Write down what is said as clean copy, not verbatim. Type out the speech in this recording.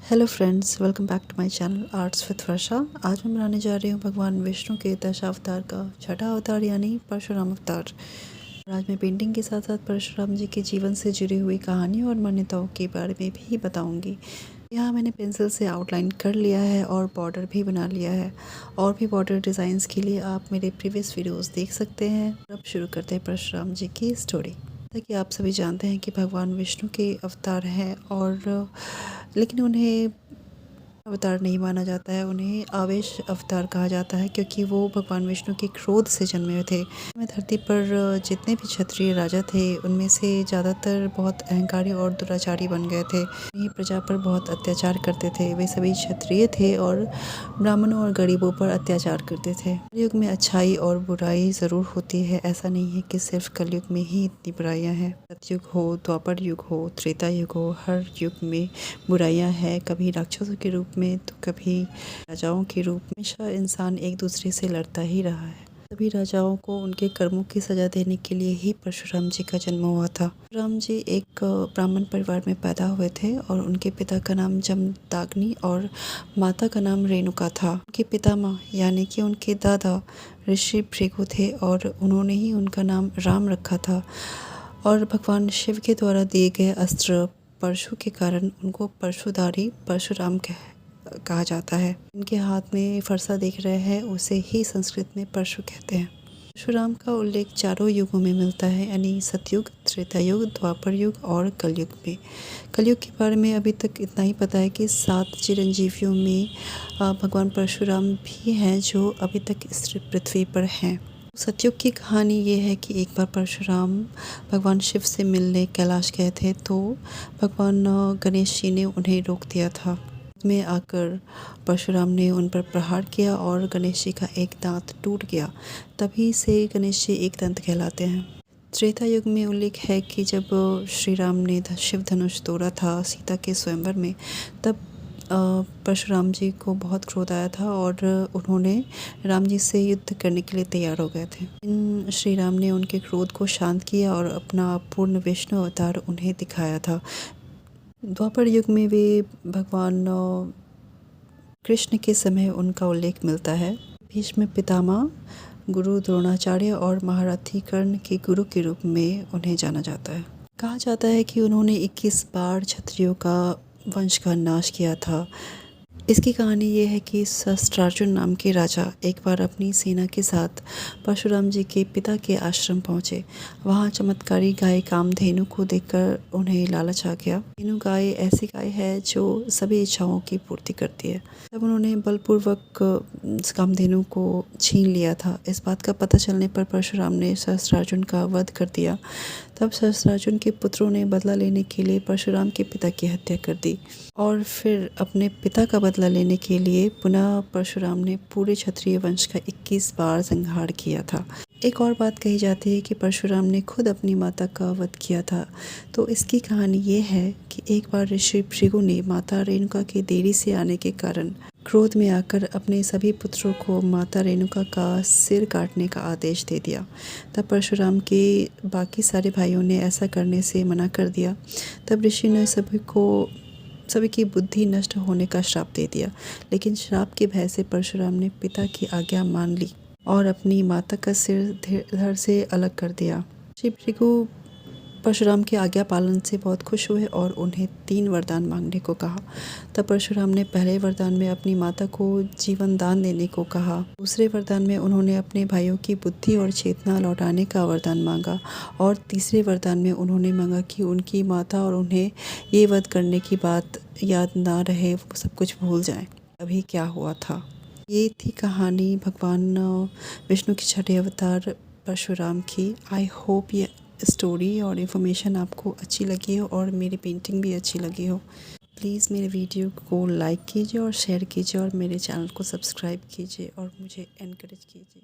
Hello friends, welcome back to my channel arts with Varsha. आज मैं बनाने जा रही हूँ भगवान विष्णु के दशावतार का छठा अवतार यानी परशुराम अवतार। आज मैं पेंटिंग के साथ साथ परशुराम जी के जीवन से जुड़ी हुई कहानी और मान्यताओं के बारे में भी बताऊंगी। यहाँ मैंने पेंसिल से आउटलाइन कर लिया है और बॉर्डर भी बना लिया है। और भी बॉर्डर डिज़ाइंस के लिए आप मेरे प्रीवियस वीडियोज़ देख सकते हैं। अब शुरू करते हैं परशुराम जी की स्टोरी। जैसा कि आप सभी जानते हैं कि भगवान विष्णु के अवतार हैं और लेकिन उन्हें अवतार नहीं माना जाता है, उन्हें आवेश अवतार कहा जाता है क्योंकि वो भगवान विष्णु के क्रोध से जन्मे हुए थे। धरती पर जितने भी क्षत्रिय राजा थे उनमें से ज़्यादातर बहुत अहंकारी और दुराचारी बन गए थे। ये प्रजा पर बहुत अत्याचार करते थे। वे सभी क्षत्रिय थे और ब्राह्मणों और गरीबों पर अत्याचार करते थे। कलयुग में अच्छाई और बुराई ज़रूर होती है, ऐसा नहीं है कि सिर्फ कलयुग में ही इतनी बुराइयाँ हैं। सतयुग हो, द्वापर युग हो, त्रेता युग हो, हर युग में बुराइयाँ हैं। कभी राक्षसों के रूप में तो कभी राजाओं के रूप में। हमेशा इंसान एक दूसरे से लड़ता ही रहा है। सभी राजाओं को उनके कर्मों की सजा देने के लिए ही परशुराम जी का जन्म हुआ था। परशुराम जी एक ब्राह्मण परिवार में पैदा हुए थे और उनके पिता का नाम जमदाग्नि और माता का नाम रेणुका था। उनके पितामह यानी कि उनके दादा ऋषि भृगु थे और उन्होंने ही उनका नाम राम रखा था। और भगवान शिव के द्वारा दिए गए अस्त्र परशु के कारण उनको परशुधारी परशुराम कहा जाता है। इनके हाथ में फरसा देख रहे हैं, उसे ही संस्कृत में परशु कहते हैं। परशुराम का उल्लेख चारों युगों में मिलता है, यानी सतयुग, त्रेता युग, द्वापर युग और कलयुग में। कलयुग के बारे में अभी तक इतना ही पता है कि 7 चिरंजीवियों में भगवान परशुराम भी हैं जो अभी तक इस पृथ्वी पर हैं। सतयुग की कहानी ये है कि एक बार परशुराम भगवान शिव से मिलने कैलाश गए थे तो भगवान गणेश जी ने उन्हें रोक दिया था। में आकर परशुराम ने उन पर प्रहार किया और गणेश जी का एक दांत टूट गया। तभी से गणेश जी एक दंत कहलाते हैं। त्रेता युग में उल्लेख है कि जब श्री राम ने शिव धनुष तोड़ा था सीता के स्वयंवर में, तब परशुराम जी को बहुत क्रोध आया था और उन्होंने राम जी से युद्ध करने के लिए तैयार हो गए थे। श्री राम ने उनके क्रोध को शांत किया और अपना पूर्ण विष्णु अवतार उन्हें दिखाया था। द्वापर युग में वे भगवान कृष्ण के समय उनका उल्लेख मिलता है। भीष्म पितामह, गुरु द्रोणाचार्य और महारथी कर्ण के गुरु के रूप में उन्हें जाना जाता है। कहा जाता है कि उन्होंने 21 बार क्षत्रियों का वंश का नाश किया था। इसकी कहानी ये है कि सहस्त्रार्जुन नाम के राजा एक बार अपनी सेना के साथ परशुराम जी के पिता के आश्रम पहुँचे। वहाँ चमत्कारी गाय कामधेनु को देखकर उन्हें लालच आ गया। धेनु गाय ऐसी गाय है जो सभी इच्छाओं की पूर्ति करती है। तब उन्होंने बलपूर्वक कामधेनु को छीन लिया था। इस बात का पता चलने पर परशुराम ने सहस्त्रार्जुन का वध कर दिया। तब सहस्त्रार्जुन के पुत्रों ने बदला लेने के लिए परशुराम के पिता की हत्या कर दी और फिर अपने पिता का बदला लेने के लिए पुनः परशुराम ने पूरे क्षत्रिय वंश का 21 बार संहार किया था। एक और बात कही जाती है कि परशुराम ने खुद अपनी माता का वध किया था। तो इसकी कहानी ये है कि एक बार ऋषि भृगु ने माता रेणुका के देरी से आने के कारण क्रोध में आकर अपने सभी पुत्रों को माता रेणुका का सिर काटने का आदेश दे दिया। तब परशुराम के बाकी सारे भाइयों ने ऐसा करने से मना कर दिया। तब ऋषि ने सभी की बुद्धि नष्ट होने का श्राप दे दिया। लेकिन श्राप के भय से परशुराम ने पिता की आज्ञा मान ली और अपनी माता का सिर धड़ से अलग कर दिया। श्री भृगु परशुराम के आज्ञा पालन से बहुत खुश हुए और उन्हें 3 वरदान मांगने को कहा। तब परशुराम ने पहले वरदान में अपनी माता को जीवन दान देने को कहा। दूसरे वरदान में उन्होंने अपने भाइयों की बुद्धि और चेतना लौटाने का वरदान मांगा और तीसरे वरदान में उन्होंने मांगा कि उनकी माता और उन्हें ये वध करने की बात याद ना रहे, वो सब कुछ भूल जाएं। अभी क्या हुआ था, ये थी कहानी भगवान विष्णु के छठे अवतार परशुराम की। आई होप ये स्टोरी और इन्फॉर्मेशन आपको अच्छी लगी हो और मेरी पेंटिंग भी अच्छी लगी हो। प्लीज़ मेरे वीडियो को लाइक कीजिए और शेयर कीजिए और मेरे चैनल को सब्सक्राइब कीजिए और मुझे एनकरेज कीजिए।